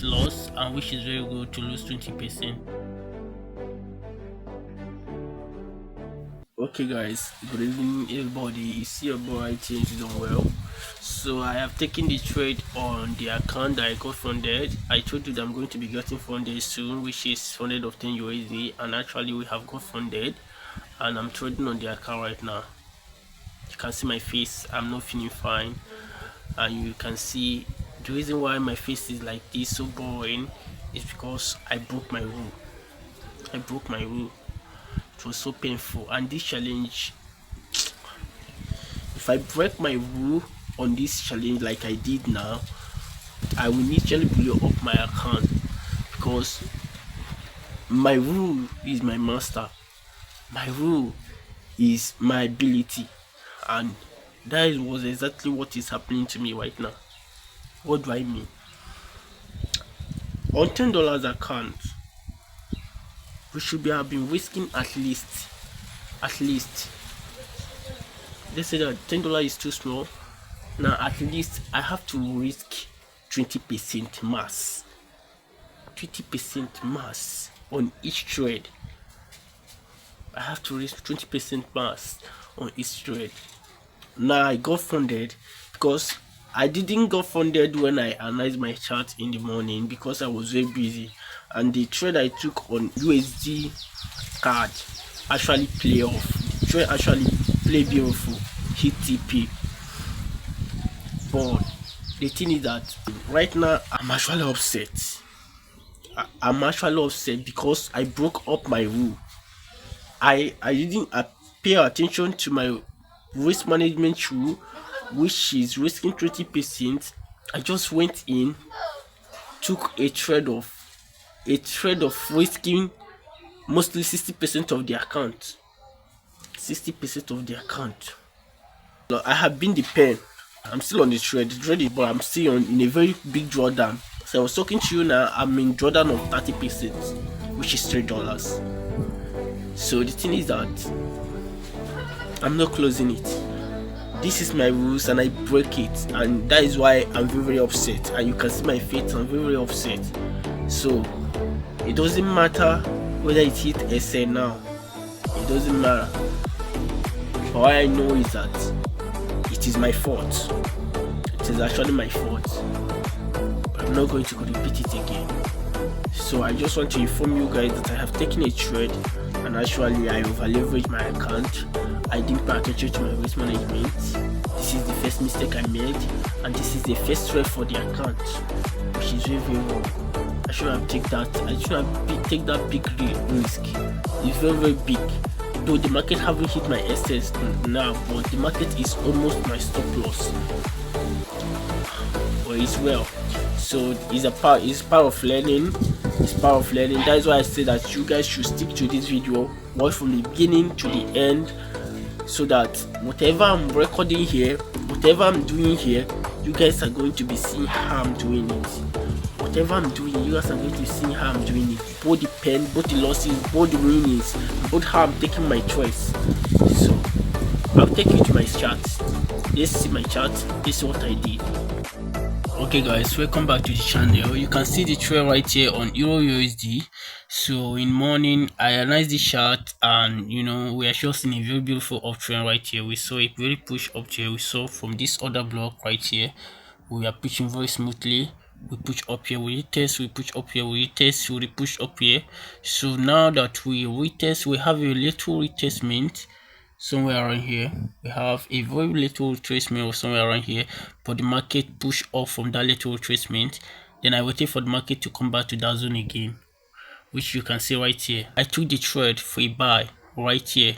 loss, and which is very good to lose 20%. Okay guys, good evening everybody. It's your boy I MCDONWELL. So I have taken the trade on the account that I got funded. I told you that I'm going to be getting funded soon, which is funded of 10 USD, and actually we have got funded and I'm trading on the account right now. You can see my face, I'm not feeling fine, and you can see the reason why my face is like this, so boring, is because I broke my rule. It was so painful, and this challenge, if I break my rule on this challenge like I did now, I will initially blow up my account, because my rule is my master, my rule is my ability, and that was exactly what is happening to me right now. What do I mean? On $10 account, we should be have been risking at least let's say that $10 is too small. Now at least I have to risk 20% mass, 20% mass on each trade. I have to risk 20% mass on each trade. Now I got funded because I didn't get funded when I analyzed my chart in the morning because I was very busy, and the trade I took on USD card actually play off. The trade actually play beautiful, hit TP. But the thing is that right now I'm actually upset. I'm actually upset because I broke up my rule. I didn't pay attention to my risk management rule, which is risking 20%. I just went in, took a trade of risking mostly 60% of the account. 60% of the account. So I have been the pen. I'm still on the trade, but I'm still in a very big drawdown. So I was talking to you now, I'm in drawdown of 30%, which is $3. So the thing is that I'm not closing it. This is my rules and I break it, and that is why I'm very upset, and you can see my face, I'm very upset. So it doesn't matter whether it hit SN now, it doesn't matter. All I know is that it is my fault. It is actually my fault, but I'm not going to repeat it again. So I just want to inform you guys that I have taken a trade, and actually I over leveraged my account. I didn't pay attention to my risk management. This is the first mistake I made, and this is the first trade for the account, which is very wrong. I should have taken that. I should have take that big risk. It's very big. Though the market haven't hit my SS now, but the market is almost my stop loss. But it's well. So it's part of learning. It's part of learning. That's why I say that you guys should stick to this video, watch from the beginning to the end, so that whatever I'm recording here, whatever I'm doing here, you guys are going to be seeing how I'm doing it. Whatever I'm doing, you guys are going to see how I'm doing it. Both the pain, both the losses, both the winnings, both how I'm taking my choice. So I'll take you to my chart. Let's see my chart. This is what I did. Okay guys, welcome back to the channel. You can see the trade right here on Euro USD. So in morning I analyzed the chart, and we are just in a very beautiful uptrend right here. We saw a very push up here. We saw from this other block right here, we are pushing very smoothly. We push up here, we retest, we push up here, we retest, we push up here. So now that we retest, we have a little retracement somewhere around here. We have a very little retracement somewhere around here, but the market push off from that little retracement. Then I waited for the market to come back to that zone again, which you can see right here. I took the trade for a buy right here.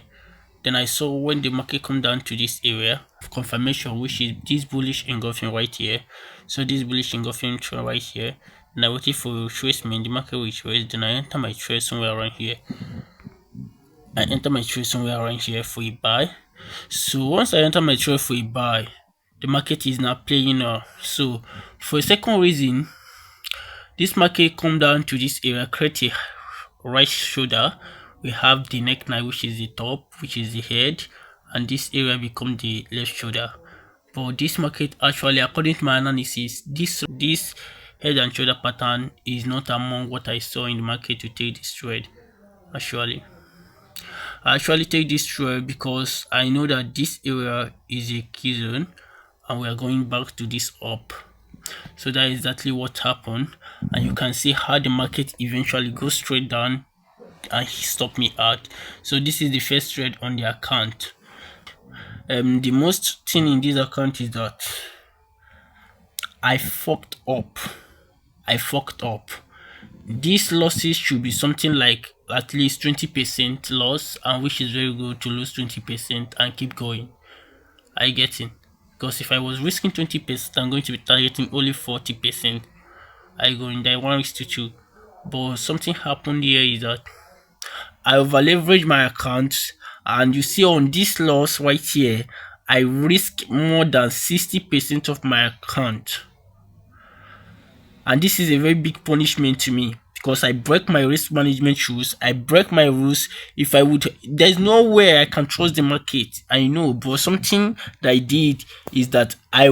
Then I saw when the market come down to this area of confirmation, which is this bullish engulfing right here. So this bullish engulfing trend right here. And I waited for retracement, the market retrace. Then I enter my trade somewhere around here. I enter my trade somewhere around here for a buy. So once I enter my trade for a buy, the market is now playing now. So for a second reason, this market come down to this area, create a right shoulder. We have the neckline, which is the top, which is the head, and this area become the left shoulder. But this market actually, according to my analysis, this head and shoulder pattern is not among what I saw in the market to take this trade. Actually, I actually take this trade because I know that this area is a key zone and we are going back to this up. So that is exactly what happened, and you can see how the market eventually goes straight down and he stopped me out. So this is the first trade on the account. The most thing in this account is that I fucked up. I fucked up. These losses should be something like at least 20% loss, and which is very good to lose 20% and keep going. I get it. Because if I was risking 20%, I'm going to be targeting only 40%. I go in there 1:2. But something happened here is that I over leveraged my account, and you see on this loss right here, I risk more than 60% of my account. And this is a very big punishment to me because I break my risk management rules. I break my rules. If I would, there's no way I can trust the market. I know, but something that I did is that I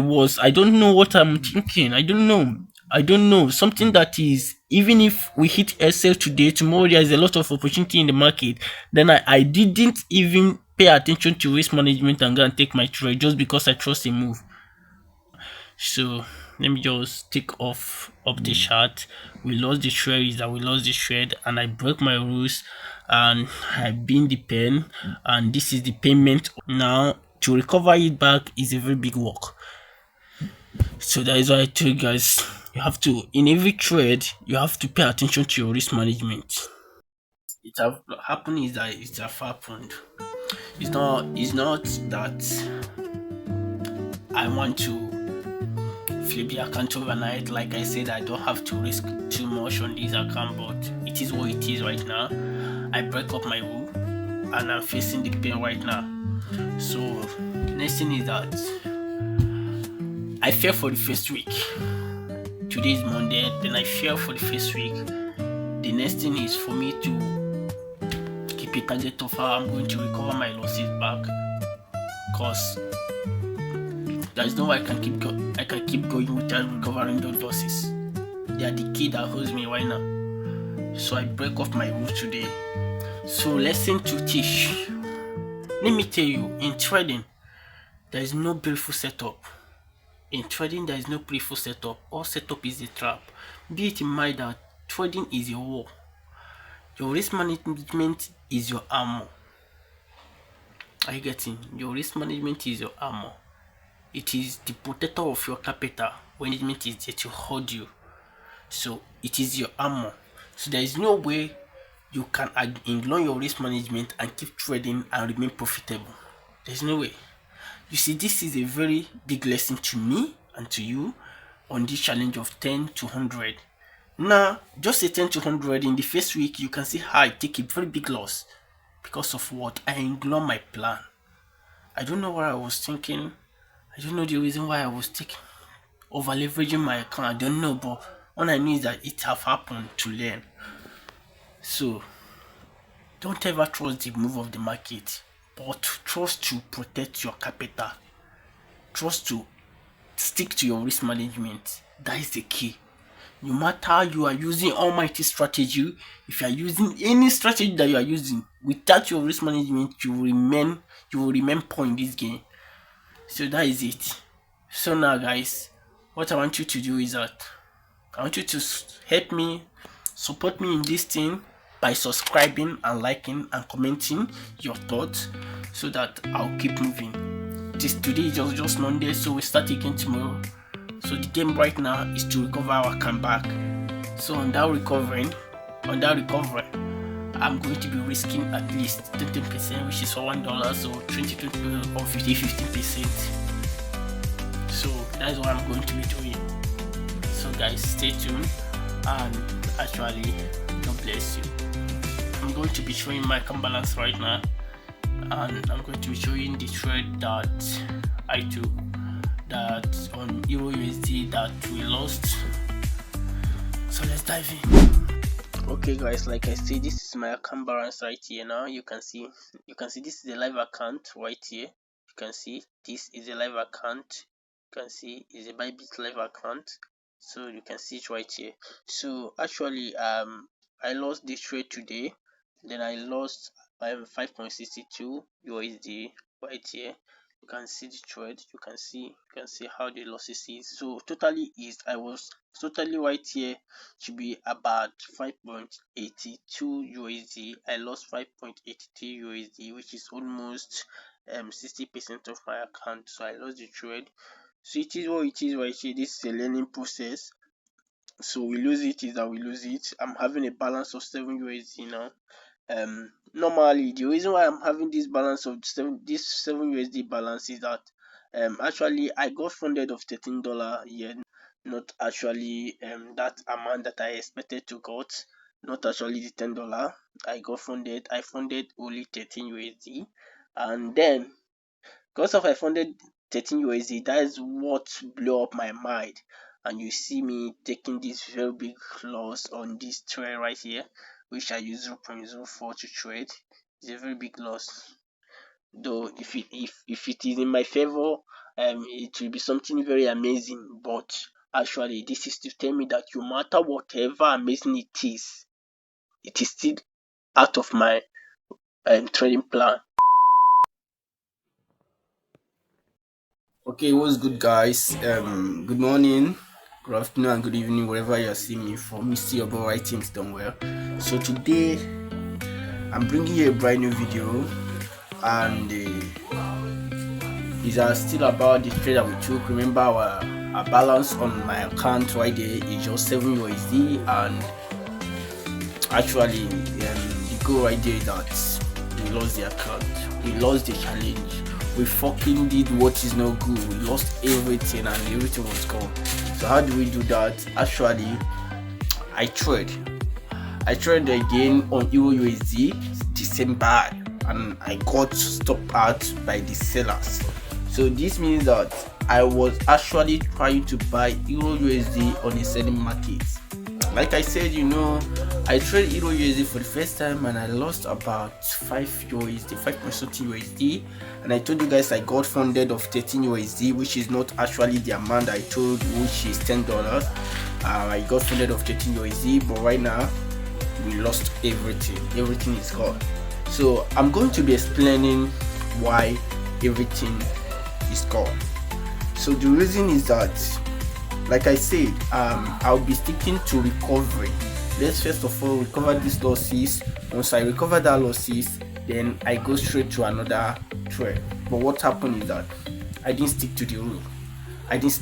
don't know what I'm thinking. I don't know. Something that is, even if we hit SL today, tomorrow there's a lot of opportunity in the market. Then I didn't even pay attention to risk management and go and take my trade just because I trust a move. So let me just take off of the chart. We lost the trade, is that we lost the trade, and I broke my rules and I binned the pen, and this is the payment. Now to recover it back is a very big work. So that is why I tell you guys, you have to, in every trade you have to pay attention to your risk management. It have happened is that it have happened. It's not that I want to flip the account overnight. Like I said, I don't have to risk too much on this account, but it is what it is right now. I break up my rule and I'm facing the pain right now. So next thing is that I fail for the first week. Today is Monday, then I fail for the first week. The next thing is for me to keep a target of how I'm going to recover my losses back, because there is no way I can keep going without recovering those losses. They are the key that holds me right now. So I break off my rule today. So lesson to teach. Let me tell you, in trading, there is no beautiful setup. In trading, there is no beautiful setup. All setup is a trap. Be it in mind that trading is a war. Your risk management is your armor. Are you getting? Your risk management is your armor. It is the protector of your capital. Management is there to hold you. So it is your armor. So there is no way you can ignore your risk management and keep trading and remain profitable. There's no way. You see, this is a very big lesson to me and to you on this challenge of 10 to 100. Now, just a 10 to 100 in the first week, you can see how I take a very big loss because of what? I ignore my plan. I don't know what I was thinking. I don't know the reason why I was taking over leveraging my account. I don't know, but all I know is that it have happened to learn. So don't ever trust the move of the market, but trust to protect your capital. Trust to stick to your risk management. That is the key. No matter how you are using almighty strategy, if you are using any strategy that you are using without your risk management, you will remain poor in this game. So that is it. So now guys, what I want you to do is that I want you to help me, support me in this thing by subscribing and liking and commenting your thoughts so that I'll keep moving. Today is just Monday, so we start again tomorrow. So the game right now is to recover our comeback. So on that recovery, I'm going to be risking at least 10%, which is for $1, so 20 or 15%. So that's what I'm going to be doing. So guys, stay tuned, and actually, God bless you. I'm going to be showing my account balance right now, and I'm going to be showing the trade that I took, that on Euro USD that we lost. So let's dive in. Okay guys, like I said, this is my account balance right here. Now you can see this is a live account right here. You can see this is a live account. You can see is a Bybit live account. So you can see it right here. So actually I lost this trade today, then I lost 5.62 USD right here. You can see the trade, you can see how the losses is. So totally is, I was totally right here, should be about 5.82 USD. I lost 5.83 USD, which is almost 60% of my account. So I lost the trade. So it is what it is right here. This is a learning process. So we lose it is that we lose it. I'm having a balance of 7 USD now. Normally the reason why I'm having this balance of 7 USD balance is that actually I got funded of $13 here, not actually that amount that I expected to got, not actually the $10. I funded only 13 USD, and then because of I funded 13 USD, that is what blew up my mind. And you see me taking this very big loss on this trade right here, which I use 0.04 to trade. It's a very big loss. Though if it is in my favor, it will be something very amazing. But actually, this is to tell me that no matter whatever amazing it is still out of my trading plan. Okay, what's good, guys? Good morning, good afternoon, and good evening, wherever you're seeing me from. Mr. Your boy, I MCDONWELL. So today, I'm bringing you a brand new video, and it's still about the trade that we took. Remember, our balance on my account right there is just 7 USD, and actually, the goal right there is that we lost the account, we lost the challenge. We fucking did what is not good. We lost everything and everything was gone. So how do we do that? Actually, I traded again on Euro USD, the same buy, and I got stopped out by the sellers. So this means that I was actually trying to buy Euro USD on a selling market. Like I said, I traded Euro USD for the first time and I lost about 5 USD, 5.something USD. And I told you guys I got funded of 13 USD, which is not actually the amount I told, which is $10. I got funded of 13 USD, but right now we lost everything. Everything is gone. So I'm going to be explaining why everything is gone. So the reason is that, like I said, I'll be sticking to recovery. Let's first of all recover these losses. Once I recover that losses, then I go straight to another trade. But what happened is that I didn't stick to the rule. I just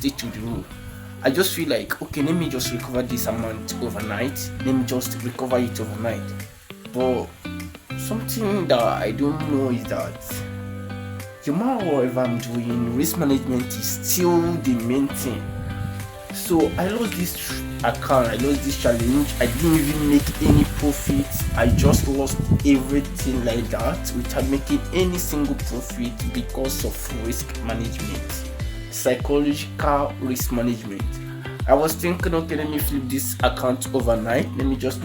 feel like, okay, let me just recover this amount overnight. Let me just recover it overnight. But something that I don't know is that no matter whatever I'm doing, risk management is still the main thing. So I lost this account, I lost this challenge, I didn't even make any profit. I just lost everything like that without making any single profit because of risk management, psychological risk management. I was thinking, okay, let me flip this account overnight, let me just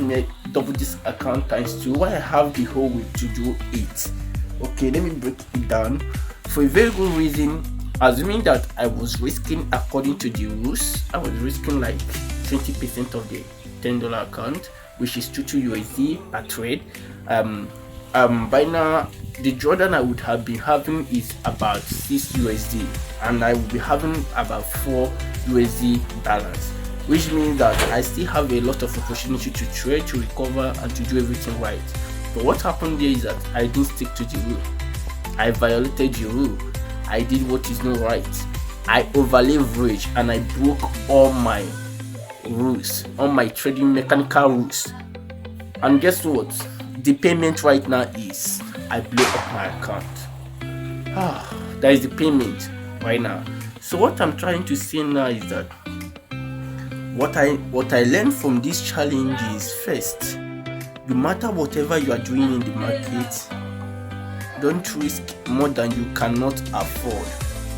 double this account times 2. Why I have the whole week to do it? Okay, let me break it down for a very good reason. Assuming that I was risking according to the rules, I was risking like 20% of the $10 account, which is 22 USD per trade. By now the drawdown I would have been having is about 6 USD, and I will be having about 4 USD balance, which means that I still have a lot of opportunity to trade, to recover, and to do everything right. But what happened there is that I didn't stick to the rule. I violated the rule. I did what is not right. I over leveraged and I broke all my rules, all my trading mechanical rules. And guess what? The payment right now is I blew up my account. That is the payment right now. So what I'm trying to say now is that what I learned from this challenge is, first, no matter whatever you are doing in the market, don't risk more than you cannot afford.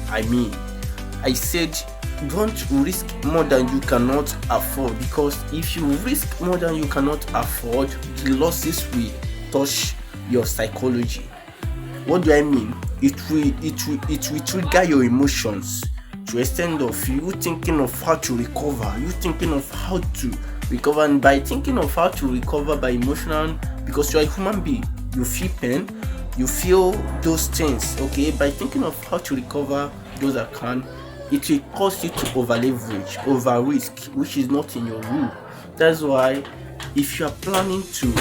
I said don't risk more than you cannot afford, because if you risk more than you cannot afford, the losses will touch your psychology. What do I mean? It will trigger your emotions to extend off, you thinking of how to recover, you thinking of how to recover. And by thinking of how to recover by emotional, because you're a human being, you feel pain, you feel those things, okay? By thinking of how to recover those accounts, it will cause you to over leverage, over risk, which is not in your rule. That's why if you are planning to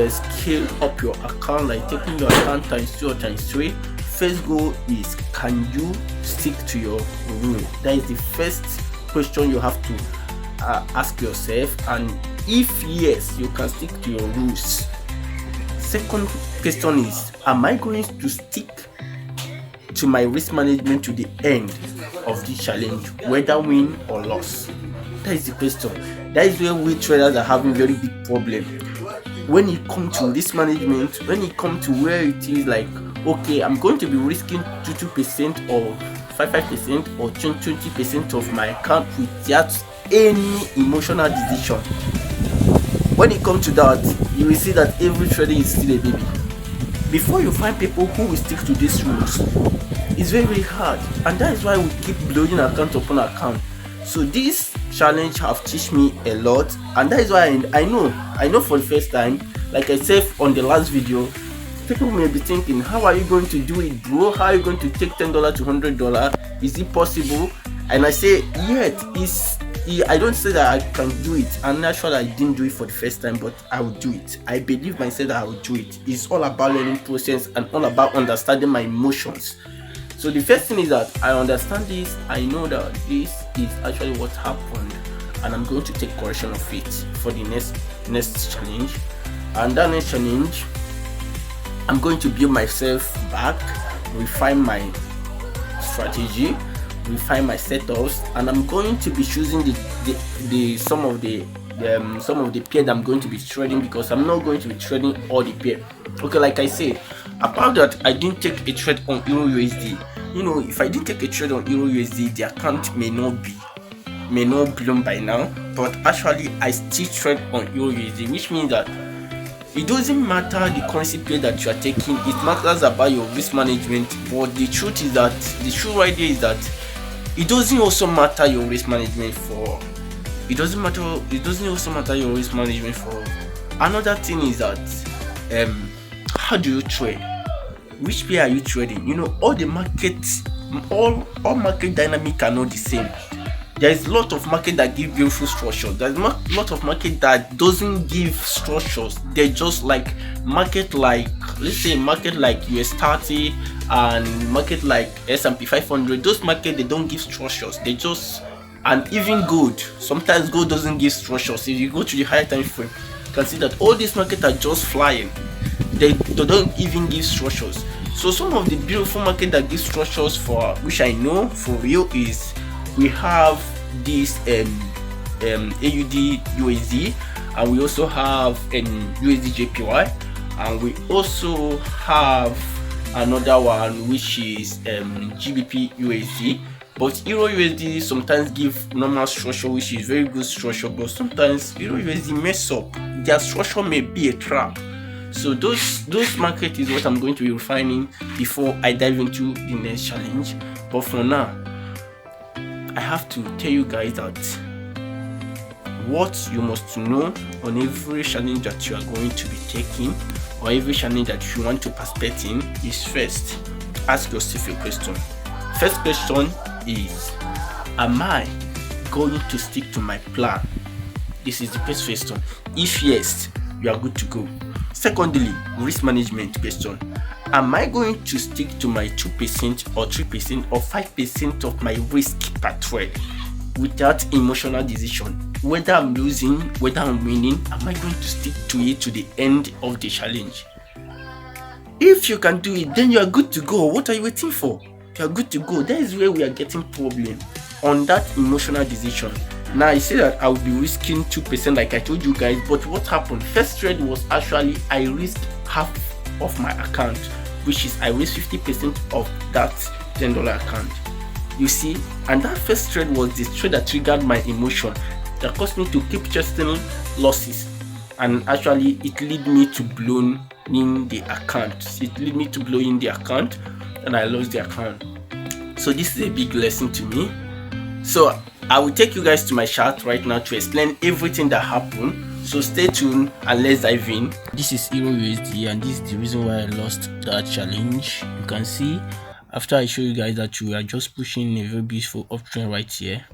scale up your account, like taking your account times 2 or times 3, first goal is, can you stick to your rule? That is the first question you have to ask yourself, and if yes, you can stick to your rules. Second question is, am I going to stick to my risk management to the end of the challenge, whether win or loss? That is the question. That is where we traders are having very big problem. When it comes to risk management, when it comes to where it is like, okay, I'm going to be risking 2% or 5% or 20% of my account without any emotional decision. When it comes to that, you will see that every trader is still a baby. Before you find people who will stick to these rules, it's very, very hard, and that is why we keep blowing account upon account. So this challenge have taught me a lot, and that is why I know for the first time, like I said on the last video, people may be thinking, how are you going to do it, bro? How are you going to take $10 to $100? Is it possible? And I say, I don't say that I can do it. I'm not sure that I didn't do it for the first time, but I will do it. I believe myself that I will do it. It's all about learning process and all about understanding my emotions. So the first thing is that I understand this. I know that this is actually what happened, and I'm going to take correction of it for the next challenge. And that next challenge, I'm going to build myself back, refine my strategy, refine my setups, and I'm going to be choosing some of the pair that I'm going to be trading, because I'm not going to be trading all the pair. Okay, like I said, about that, I didn't take a trade on Euro USD. If I didn't take a trade on Euro USD, the account may not bloom by now, but actually I still trade on Euro USD, which means that it doesn't matter the currency pair that you are taking, it matters about your risk management. But the truth right there is that it doesn't also matter your risk management for. Another thing is that how do you trade? Which pair are you trading? All the markets, all market dynamics are not the same. There is a lot of market that give beautiful structures. There's a lot of market that doesn't give structures. They're just like market, like let's say market like US 30 and market like S&P 500. Those market, they don't give structures. They just, and even gold. Sometimes gold doesn't give structures. If you go to the higher time frame, you can see that all these markets are just flying. They don't even give structures. So some of the beautiful market that give structures, for which I know for real, is we have this AUD USD, and we also have USD JPY, and we also have another one which is GBP USD. But Euro USD sometimes give normal structure, which is very good structure, but sometimes Euro USD mess up. Their structure may be a trap. So those market is what I'm going to be refining before I dive into the next challenge. But for now, I have to tell you guys that what you must know on every challenge that you are going to be taking, or every challenge that you want to participate in, is first ask yourself a question. First question is, am I going to stick to my plan? This is the first question. If yes, you are good to go. Secondly, risk management question. Am I going to stick to my 2% or 3% or 5% of my risk per trade without emotional decision? Whether I'm losing, whether I'm winning, am I going to stick to it to the end of the challenge? If you can do it, then you are good to go. What are you waiting for? You are good to go. That is where we are getting problem, on that emotional decision. Now I say that I will be risking 2% like I told you guys, but what happened? First trade was actually I risked half of my account, which is I risked 50% of that $10 account. You see, and that first trade was the trade that triggered my emotion, that caused me to keep chasing losses, and actually it led me to blowing in the account. And I lost the account. So this is a big lesson to me. So I will take you guys to my chart right now to explain everything that happened. So stay tuned and let's dive in. This is Euro USD and this is the reason why I lost that challenge. You can see after I show you guys that we are just pushing a very beautiful uptrend right here,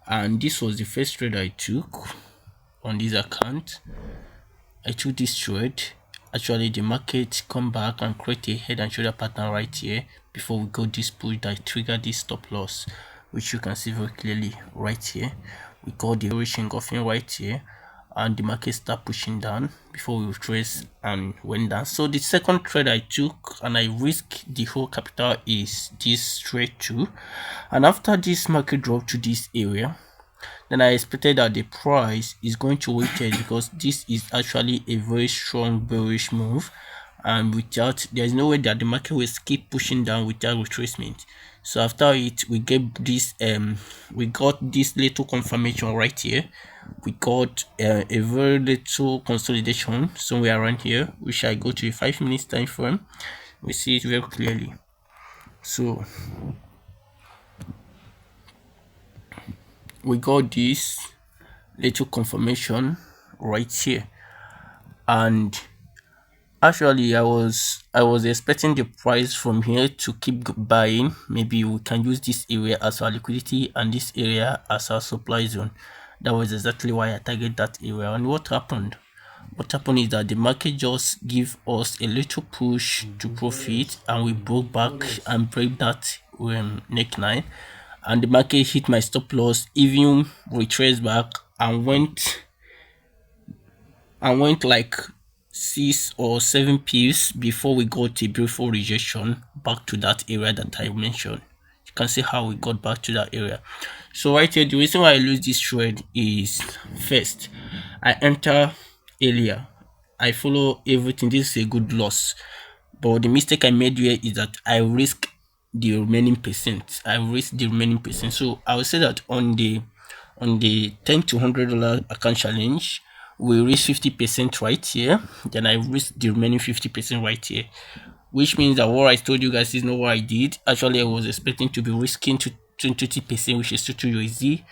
and this was the first trade I took on this account. I took this trade. Actually the market come back and create a head and shoulder pattern right here before we got this push that triggered this stop loss, which you can see very clearly right here. We got the bearish engulfing right here and the market start pushing down before we retrace and went down. So the second trade I took and I risked the whole capital is this trade too, and after this market dropped to this area, then I expected that the price is going to wait because this is actually a very strong bearish move, and without, there's no way that the market will keep pushing down without retracement. So after it, we get this we got this little confirmation right here. We got a very little consolidation somewhere around here, which I go to a 5 minutes time frame. We see it very clearly. So we got this little confirmation right here, and actually I was expecting the price from here to keep buying. Maybe we can use this area as our liquidity and this area as our supply zone. That was exactly why I target that area. And what happened is that the market just give us a little push to profit, and we broke back and break that neckline, and the market hit my stop loss, even retraced back and went like 6 or 7 pips before we got a beautiful rejection back to that area that I mentioned. You can see how we got back to that area. So right here, the reason why I lose this trade is, first, I enter earlier, I follow everything. This is a good loss, but the mistake I made here is that I risk the remaining percent. So I would say that on the $10 to $100 account challenge, we reach 50% right here, then I risk the remaining 50% right here, which means that what I told you guys is not what I did. Actually, I was expecting to be risking to 20%, which is 2 USD.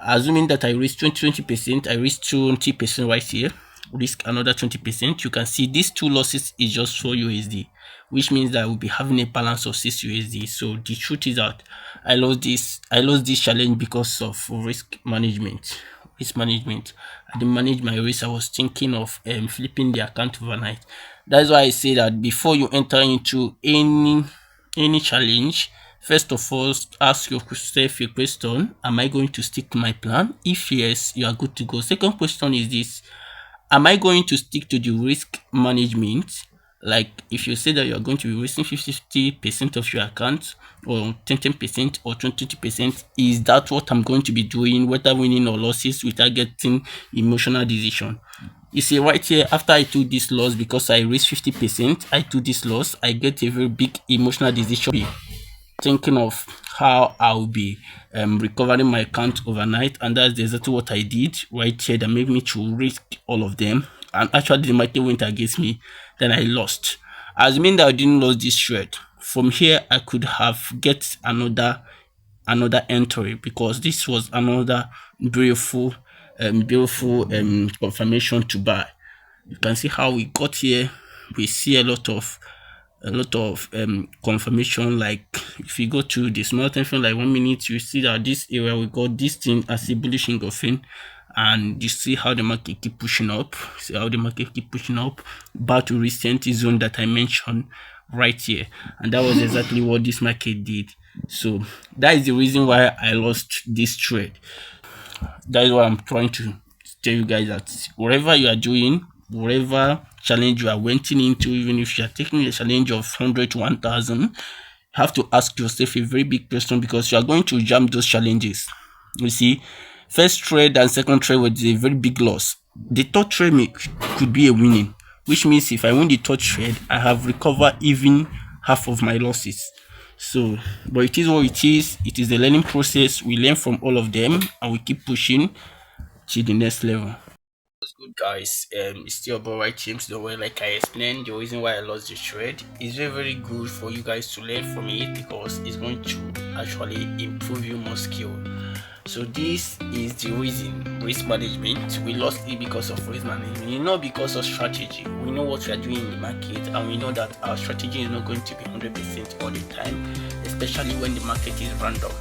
Assuming that I risk 20%, I risk 20% right here, risk another 20%. You can see these two losses is just 4 USD, which means that I will be having a balance of 6 USD. So the truth is that I lost this challenge because of risk management. I didn't manage my risk. I was thinking of flipping the account overnight. That's why I say that before you enter into any challenge, first of all, ask yourself a question: am I going to stick to my plan? If yes, you are good to go. Second question is this: am I going to stick to the risk management? Like if you say that you are going to be risking 50% of your account, or 10% or 20%, is that what I'm going to be doing, whether winning or losses, without getting emotional decision? You see right here, after I took this loss, because I risked 50%, I took this loss, I get a very big emotional decision, thinking of how I'll be recovering my account overnight, and that's exactly what I did right here that made me to risk all of them. And actually the market went against me, then I lost. As mean that I didn't lose this trade. From here I could have get another entry, because this was another beautiful confirmation to buy. You can see how we got here. We see a lot of confirmation. Like if you go to the small time frame, like 1 minute, you see that this area we got this thing as a bullish engulfing, and you see how the market keep pushing up. Back to recent zone that I mentioned right here, and that was exactly what this market did. So that is the reason why I lost this trade. That is what I'm trying to tell you guys, that whatever you are doing, whatever challenge you are wentering into, even if you are taking a challenge of 100 to 1000, you have to ask yourself a very big question, because you are going to jam those challenges. You see, first trade and second trade was a very big loss. The third trade could be a winning, which means if I win the third trade, I have recovered even half of my losses. So, but it is what it is. It is a learning process. We learn from all of them and we keep pushing to the next level. What's good, guys? It's still about right James the way like I explained the reason why I lost the trade is very good for you guys to learn from it because it's going to actually improve you more skill. So this is the reason risk management. We lost it because of risk management, not because of strategy. We know what we are doing in the market and we know that our strategy is not going to be 100% all the time, especially when the market is random.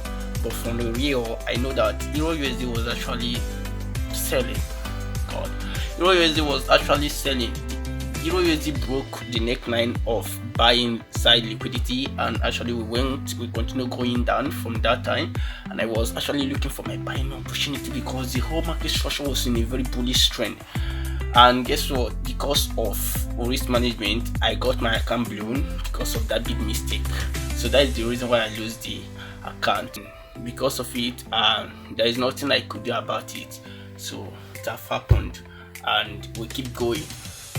But from the real, I know that Euro USD was actually selling. God, Euro USD was actually selling. Euro USD broke the neckline of buying side liquidity, and actually we continued going down from that time. And I was actually looking for my buying opportunity because the whole market structure was in a very bullish trend. And guess what? Because of risk management, I got my account blown because of that big mistake. So that is the reason why I lose the account. Because of it, there is nothing I could do about it. So it have happened, and we keep going.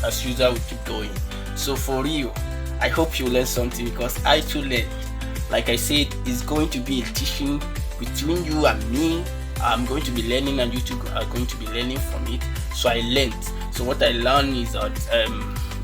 As usual, we keep going. So for real, I hope you learn something because I too learned. Like I said, it's going to be a teaching between you and me. I'm going to be learning, and you two are going to be learning from it. So I learned. So what I learned is that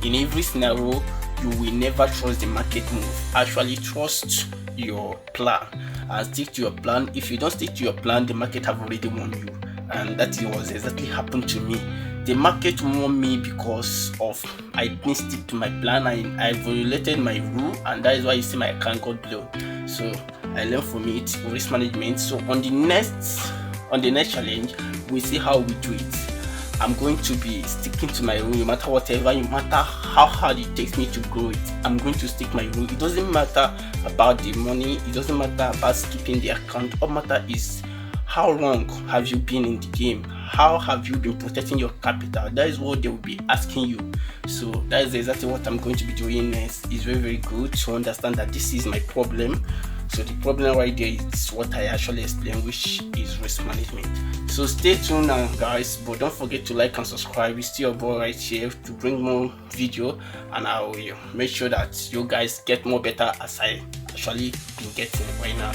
in every scenario, you will never trust the market move. Actually, trust your plan and stick to your plan. If you don't stick to your plan, the market have already won you, and that was exactly happened to me. The market won me because of I didn't stick to my plan. I violated my rule, and that is why you see my account got blown. So I learned from it, risk management. So on the next challenge, we see how we do it. I'm going to be sticking to my rule, no matter whatever, no matter how hard it takes me to grow it. I'm going to stick my rule. It doesn't matter about the money. It doesn't matter about skipping the account. All matter is how long have you been in the game? How have you been protecting your capital? That is what they will be asking you. So that is exactly what I'm going to be doing next. It's very good to understand that this is my problem. So the problem right there is what I actually explained, which is risk management. So stay tuned now, guys, but don't forget to like and subscribe. It's still your boy right here to bring more video, and I will make sure that you guys get more better as I actually been getting right now.